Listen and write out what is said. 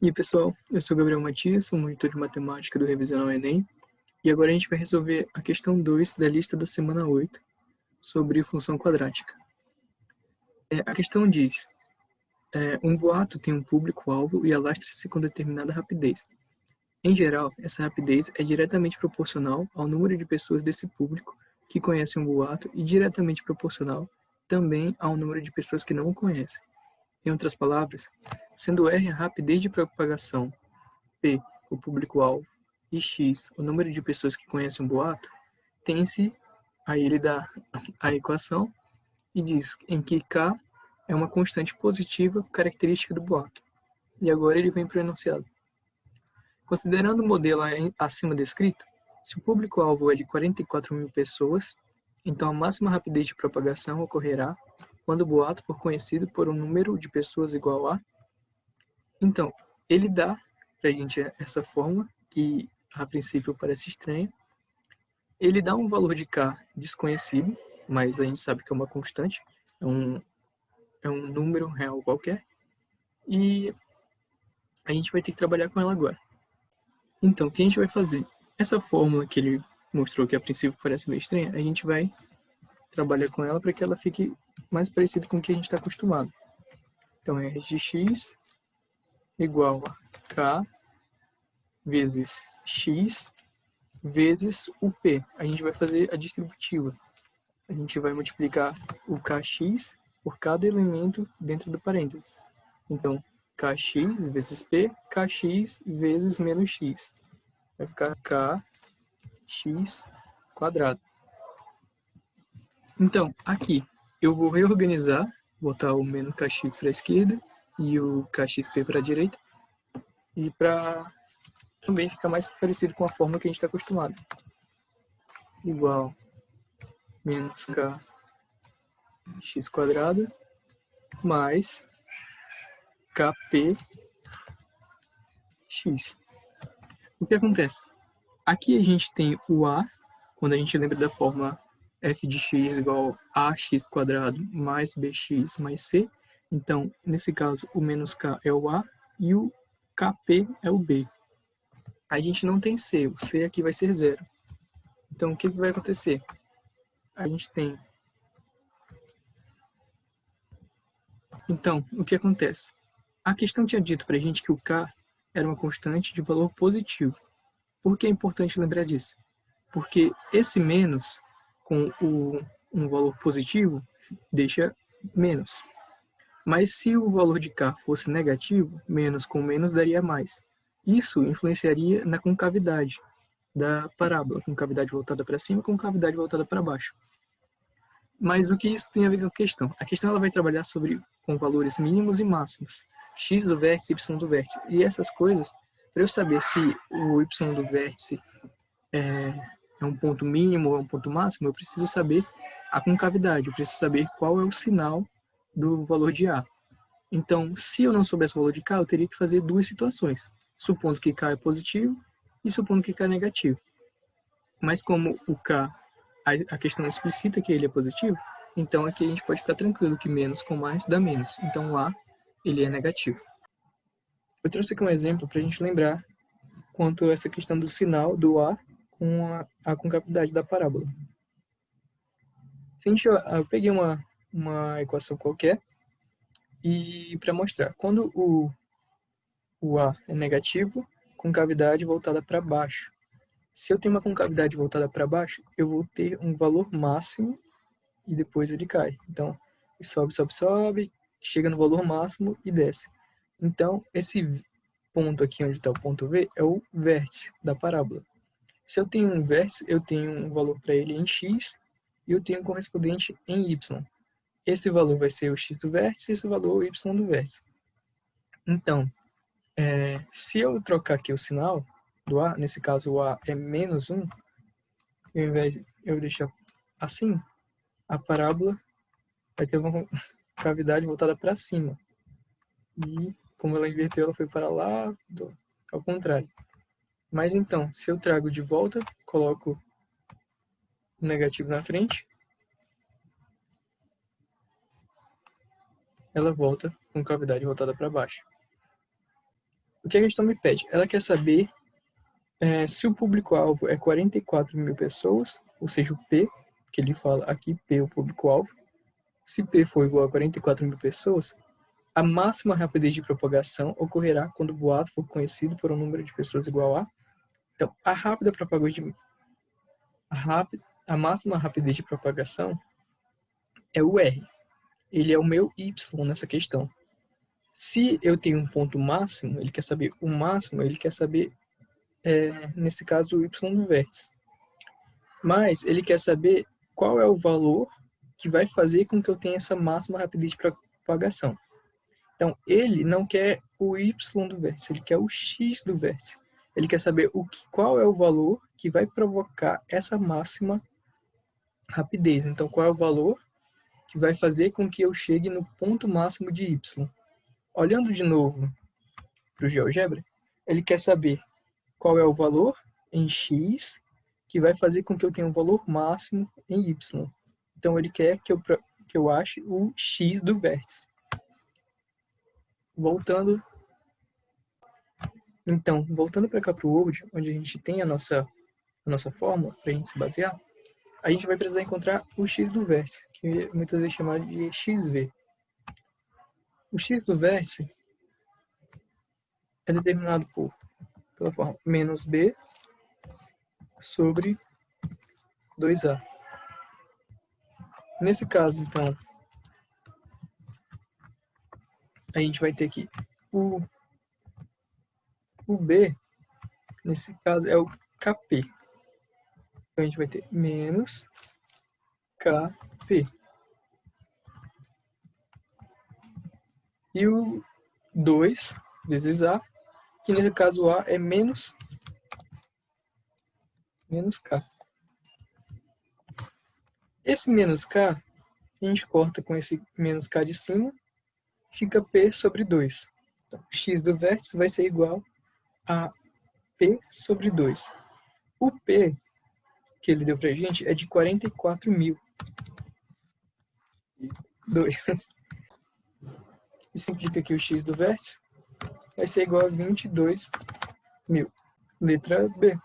E aí, pessoal, eu sou Gabriel Matias, sou monitor de matemática do Revisional Enem, e agora a gente vai resolver a questão 2 da lista da semana 8 sobre função quadrática. A questão diz, um boato tem um público-alvo e alastra-se com determinada rapidez. Em geral, essa rapidez é diretamente proporcional ao número de pessoas desse público que conhecem o boato e diretamente proporcional também ao número de pessoas que não o conhecem. Em outras palavras, sendo R a rapidez de propagação, P, o público-alvo, e X, o número de pessoas que conhecem um boato, tem-se, aí ele dá a equação e diz em que K é uma constante positiva característica do boato. E agora ele vem para o enunciado. Considerando o modelo acima descrito, se o público-alvo é de 44 mil pessoas, então a máxima rapidez de propagação ocorrerá quando o boato for conhecido por um número de pessoas igual a... Então, ele dá para a gente essa fórmula, que a princípio parece estranha. Ele dá um valor de K desconhecido, mas a gente sabe que é uma constante, é um número real qualquer, e a gente vai ter que trabalhar com ela agora. Então, o que a gente vai fazer? Essa fórmula que ele mostrou, que a princípio parece meio estranha, a gente vai trabalhar com ela para que ela fique mais parecida com o que a gente está acostumado. Então, R de x igual a K vezes x vezes o P. A gente vai fazer a distributiva. A gente vai multiplicar o Kx por cada elemento dentro do parênteses. Então, Kx vezes P, Kx vezes menos x. Vai ficar Kx quadrado. Então, aqui, eu vou reorganizar, botar o menos Kx para a esquerda e o Kxp para a direita, e para também ficar mais parecido com a fórmula que a gente está acostumado. Igual menos Kx quadrado mais Kpx. O que acontece? Aqui a gente tem o A, quando a gente lembra da fórmula f de x igual a ax quadrado mais bx mais c. Então, nesse caso, o menos k é o A e o Kp é o B. A gente não tem C, o C aqui vai ser zero. Então, o que vai acontecer? A gente tem... Então, o que acontece? A questão tinha dito para a gente que o K era uma constante de valor positivo. Por que é importante lembrar disso? Porque esse menos com um valor positivo deixa menos. Mas se o valor de K fosse negativo, menos com menos daria mais. Isso influenciaria na concavidade da parábola, concavidade voltada para cima, concavidade voltada para baixo. Mas o que isso tem a ver com a questão? A questão ela vai trabalhar com valores mínimos e máximos. X do vértice, Y do vértice. E essas coisas, para eu saber se o Y do vértice é um ponto mínimo ou é um ponto máximo, eu preciso saber a concavidade, eu preciso saber qual é o sinal do valor de A. Então, se eu não soubesse o valor de K, eu teria que fazer duas situações, supondo que K é positivo e supondo que K é negativo. Mas como o K, a questão explicita que ele é positivo, então aqui a gente pode ficar tranquilo que menos com mais dá menos. Então o A, ele é negativo. Eu trouxe aqui um exemplo para a gente lembrar quanto a essa questão do sinal do A com a concavidade da parábola. Se a gente, eu peguei uma equação qualquer e para mostrar, quando o A é negativo, concavidade voltada para baixo. Se eu tenho uma concavidade voltada para baixo, eu vou ter um valor máximo e depois ele cai. Então, sobe, sobe, sobe, chega no valor máximo e desce. Então, esse ponto aqui onde está o ponto V é o vértice da parábola. Se eu tenho um vértice, eu tenho um valor para ele em x e eu tenho um correspondente em y. Esse valor vai ser o x do vértice e esse valor o y do vértice. Então, se eu trocar aqui o sinal do A, nesse caso o A é menos 1, ao invés de eu deixar assim, a parábola vai ter uma cavidade voltada para cima. E como ela inverteu, ela foi para lá, ao contrário. Mas então, se eu trago de volta, coloco o negativo na frente, ela volta com cavidade voltada para baixo. O que a questão me pede? Ela quer saber se o público-alvo é 44.000 pessoas, ou seja, o P, que ele fala aqui, P é o público-alvo. Se P for igual a 44.000 pessoas, a máxima rapidez de propagação ocorrerá quando o boato for conhecido por um número de pessoas igual a... Então, a máxima rapidez de propagação é o R. Ele é o meu Y nessa questão. Se eu tenho um ponto máximo, ele quer saber o máximo, ele quer saber, nesse caso, o Y do vértice. Mas ele quer saber qual é o valor que vai fazer com que eu tenha essa máxima rapidez de propagação. Então, ele não quer o Y do vértice, ele quer o X do vértice. Ele quer saber qual é o valor que vai provocar essa máxima rapidez. Então, qual é o valor que vai fazer com que eu chegue no ponto máximo de Y. Olhando de novo para o GeoGebra, ele quer saber qual é o valor em X que vai fazer com que eu tenha um valor máximo em Y. Então, ele quer que eu ache o X do vértice. Voltando para cá para o Word, onde a gente tem a nossa fórmula para a gente se basear, a gente vai precisar encontrar o X do vértice, que muitas vezes é chamado de XV. O X do vértice é determinado pela forma menos B sobre 2A. Nesse caso, então, a gente vai ter aqui o B, nesse caso, é o KP. Então, a gente vai ter menos KP. E o 2 vezes A, que nesse caso o A é menos K. Esse menos K, a gente corta com esse menos K de cima, fica P sobre 2. Então, X do vértice vai ser igual a P sobre 2. O P que ele deu pra gente é de 44.000. 2. Isso implica que o X do vértice vai ser igual a 22.000. Letra B.